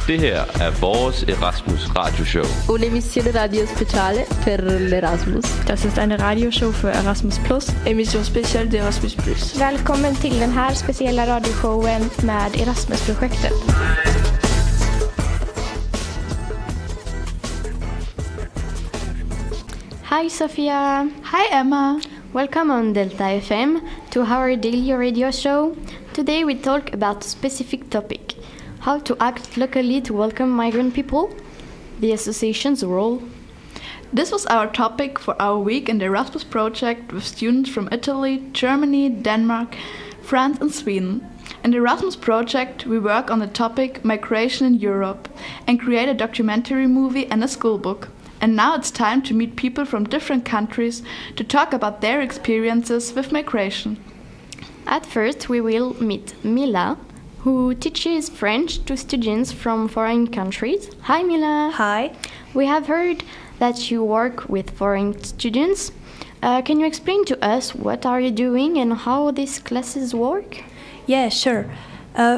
Det her er vores Erasmus radioshow. Un'emissione radio speciale per l'Erasmus. Das ist eine Radioshow für Erasmus+. Emission special till Erasmus+. Välkommen till den här speciella radioshowen med Erasmus-projektet. Hi Sofia. Hi Emma. Welcome on Delta FM to our daily radio show. Today we talk about a specific topic: how to act locally to welcome migrant people, the association's role. This was our topic for our week in the Erasmus project with students from Italy, Germany, Denmark, France and Sweden. In the Erasmus project we work on the topic migration in Europe and create a documentary movie and a school book. And now it's time to meet people from different countries to talk about their experiences with migration. At first we will meet Mila, who teaches French to students from foreign countries. Hi Mila. Hi. We have heard that you work with foreign students. Can you explain to us what are you doing and how these classes work? Yeah, sure.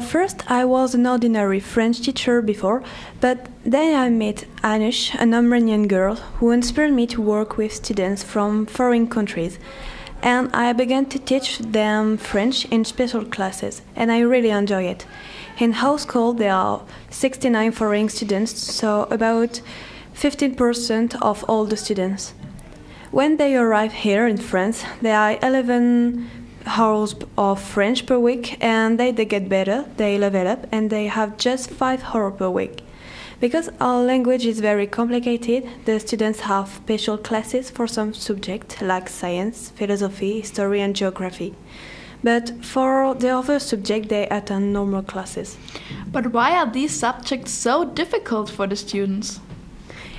First, I was an ordinary French teacher before, but then I met Anush, an Armenian girl, who inspired me to work with students from foreign countries. And I began to teach them French in special classes, and I really enjoy it. In our school, there are 69 foreign students, so about 15% of all the students. When they arrive here in France, there are 11 hours of French per week, and they get better, they level up, and they have just 5 hours per week. Because our language is very complicated, the students have special classes for some subjects like science, philosophy, history and geography. But for the other subjects, they attend normal classes. But why are these subjects so difficult for the students?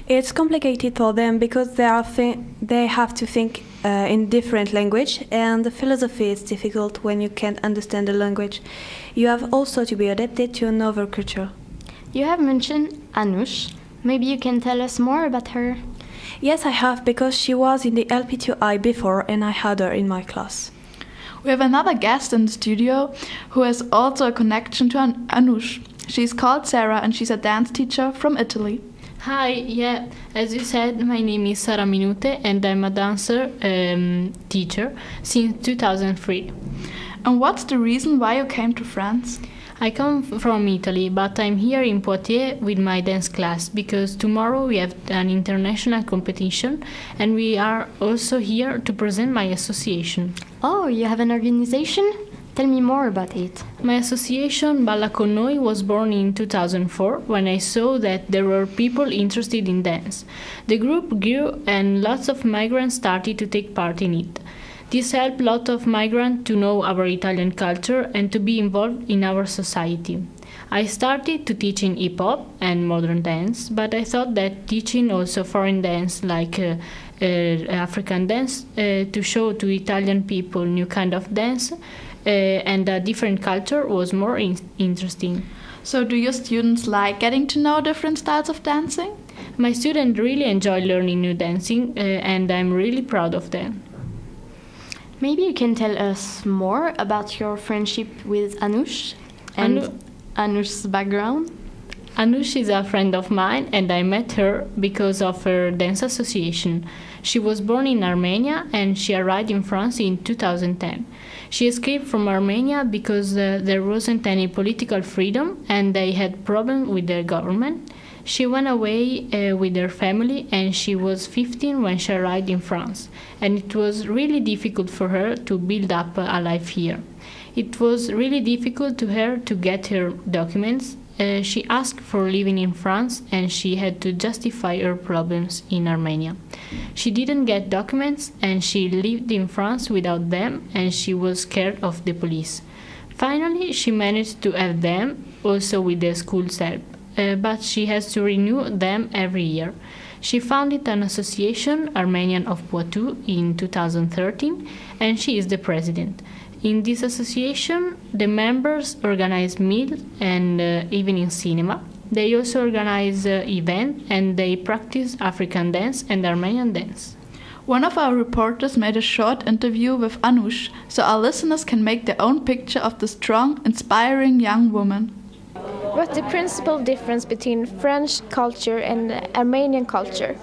It's complicated for them because they have to think in different language, and the philosophy is difficult when you can't understand the language. You have also to be adapted to another culture. You have mentioned Anush. Maybe you can tell us more about her. Yes, I have, because she was in the LP2I before and I had her in my class. We have another guest in the studio who has also a connection to Anush. She's called Sarah and she's a dance teacher from Italy. Hi, yeah, as you said, my name is Sara Minute and I'm a dancer teacher since 2003. And what's the reason why you came to France? I come from Italy, but I'm here in Poitiers with my dance class because tomorrow we have an international competition and we are also here to present my association. Oh, you have an organization? Tell me more about it. My association Balla Con Noi was born in 2004 when I saw that there were people interested in dance. The group grew and lots of migrants started to take part in it. This helped lots of migrants to know our Italian culture and to be involved in our society. I started to teach in hip-hop and modern dance, but I thought that teaching also foreign dance like African dance to show to Italian people new kind of dance and a different culture was more interesting. So do your students like getting to know different styles of dancing? My students really enjoy learning new dancing and I'm really proud of them. Maybe you can tell us more about your friendship with Anush and Anush's background. Anush is a friend of mine and I met her because of her dance association. She was born in Armenia and she arrived in France in 2010. She escaped from Armenia because there wasn't any political freedom and they had problems with their government. She went away with her family and she was 15 when she arrived in France. And it was really difficult for her to build up a life here. It was really difficult to her to get her documents. She asked for living in France and she had to justify her problems in Armenia. She didn't get documents and she lived in France without them and she was scared of the police. Finally, she managed to have them, also with the school's help, but she has to renew them every year. She founded an association, Armenian of Poitou, in 2013 and she is the president. In this association, the members organize meals and evening cinema. They also organize events and they practice African dance and Armenian dance. One of our reporters made a short interview with Anush, so our listeners can make their own picture of the strong, inspiring young woman. What the principal difference between French culture and Armenian culture?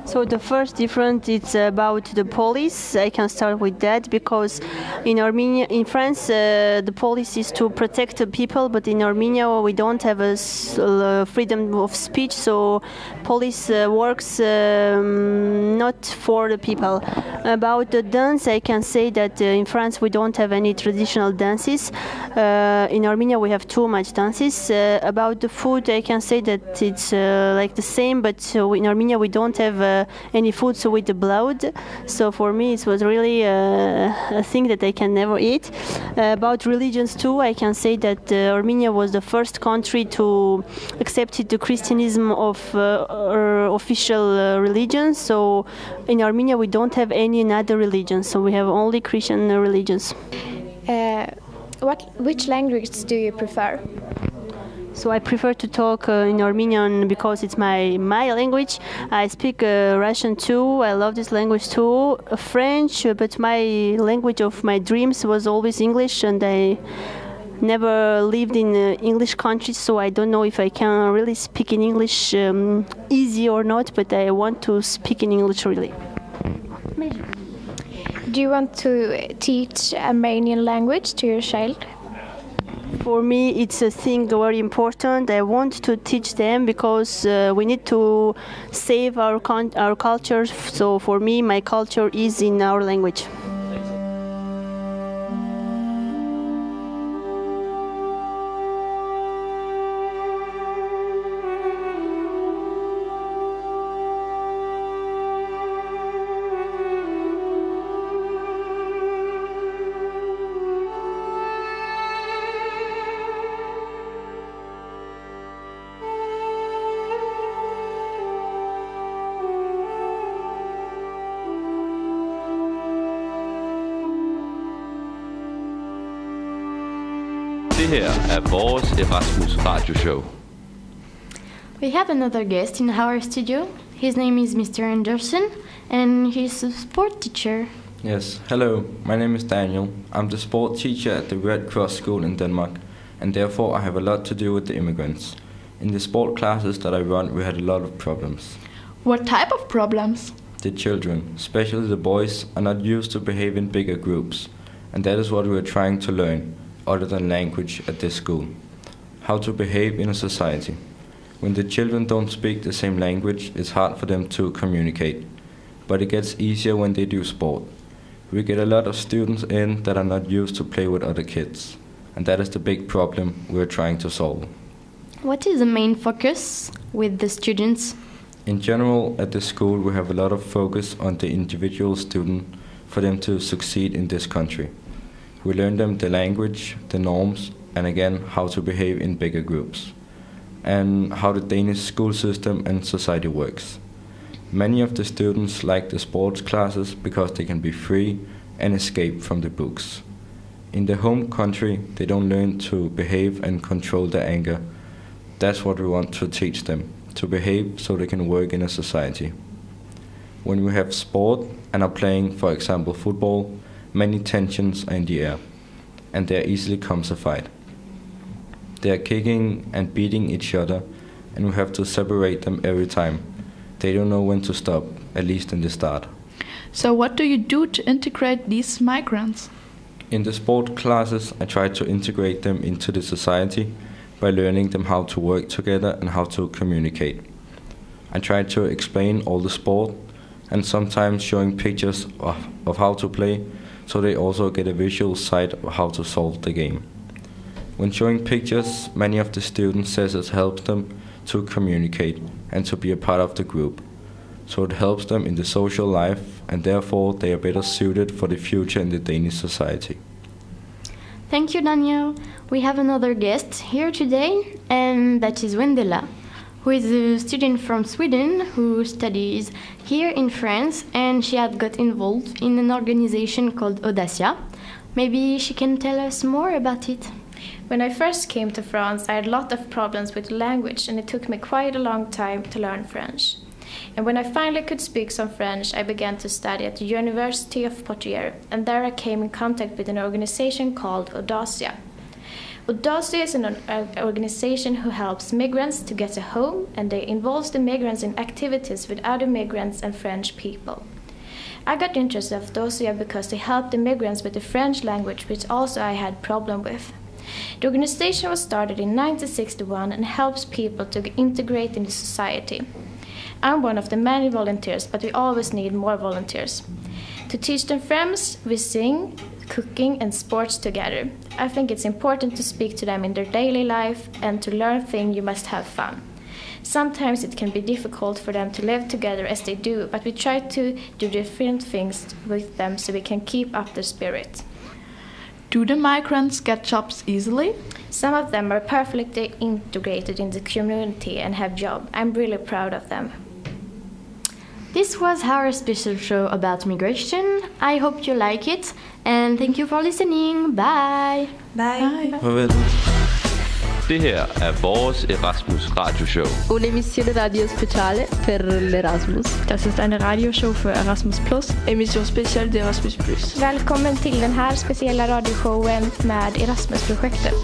So the first difference is about the police. I can start with that because in France, the police is to protect the people, but in Armenia we don't have a freedom of speech. So police works not for the people. About the dance, I can say that in France we don't have any traditional dances. In Armenia we have too much dances. About the food, I can say that it's like the same, but in Armenia we don't have any food with the blood. So for me it was really a thing that I can never eat. About religions too, I can say that Armenia was the first country to accept the Christianism of official religion. So in Armenia we don't have any other religion, so we have only Christian religions. Which language do you prefer? So I prefer to talk in Armenian because it's my language. I speak Russian too. I love this language too. French, but my language of my dreams was always English, and I never lived in English countries, so I don't know if I can really speak in English easy or not, but I want to speak in English really. Do you want to teach Armenian language to your child? For me, it's a thing very important. I want to teach them because we need to save our culture. So for me, my culture is in our language. Det her er vores Erasmus RadioShow. We have another guest in our studio. His name is Mr. Anderson, and he's a sport teacher. Yes, hello, my name is Daniel. I'm the sport teacher at the Red Cross School in Denmark, and therefore I have a lot to do with the immigrants. In the sport classes that I run, we had a lot of problems. What type of problems? The children, especially the boys, are not used to behave in bigger groups, and that is what we are trying to learn, other than language, at this school. How to behave in a society. When the children don't speak the same language, it's hard for them to communicate, but it gets easier when they do sport. We get a lot of students in that are not used to play with other kids, and that is the big problem we're trying to solve. What is the main focus with the students? In general, at the school we have a lot of focus on the individual student for them to succeed in this country. We learn them the language, the norms, and again how to behave in bigger groups, and how the Danish school system and society works. Many of the students like the sports classes because they can be free and escape from the books. In their home country, they don't learn to behave and control their anger. That's what we want to teach them, to behave so they can work in a society. When we have sport and are playing, for example, football, many tensions are in the air, and there easily comes a fight. They are kicking and beating each other, and we have to separate them every time. They don't know when to stop, at least in the start. So what do you do to integrate these migrants? In the sport classes, I try to integrate them into the society by learning them how to work together and how to communicate. I try to explain all the sport and sometimes showing pictures of how to play, so they also get a visual sight of how to solve the game. When showing pictures, many of the students says it helps them to communicate and to be a part of the group. So it helps them in the social life, and therefore they are better suited for the future in the Danish society. Thank you, Daniel. We have another guest here today, and that is Wendela, who is a student from Sweden who studies here in France, and she had got involved in an organization called Audacia. Maybe she can tell us more about it. When I first came to France, I had a lot of problems with the language, and it took me quite a long time to learn French. And when I finally could speak some French, I began to study at the University of Poitiers, and there I came in contact with an organization called Audacia. Audacia is an organization who helps migrants to get a home, and they involves the migrants in activities with other migrants and French people. I got interested in Audacia because they help the migrants with the French language, which also I had problem with. The organization was started in 1961 and helps people to integrate into society. I'm one of the many volunteers, but we always need more volunteers. To teach them French, we sing, cooking and sports together. I think it's important to speak to them in their daily life, and to learn things you must have fun. Sometimes it can be difficult for them to live together as they do, but we try to do different things with them so we can keep up their spirit. Do the migrants get jobs easily? Some of them are perfectly integrated in the community and have jobs. I'm really proud of them. This was our special show about migration. I hope you like it, and thank you for listening. Bye! Bye! Farvel. Det her er vores Erasmus radioshow. Un'emissione radio speciale per l'Erasmus. Das ist eine Radioshow für Erasmus+, emission spéciale d'Erasmus+. Välkommen till den här speciella radioshowen med Erasmus-projektet.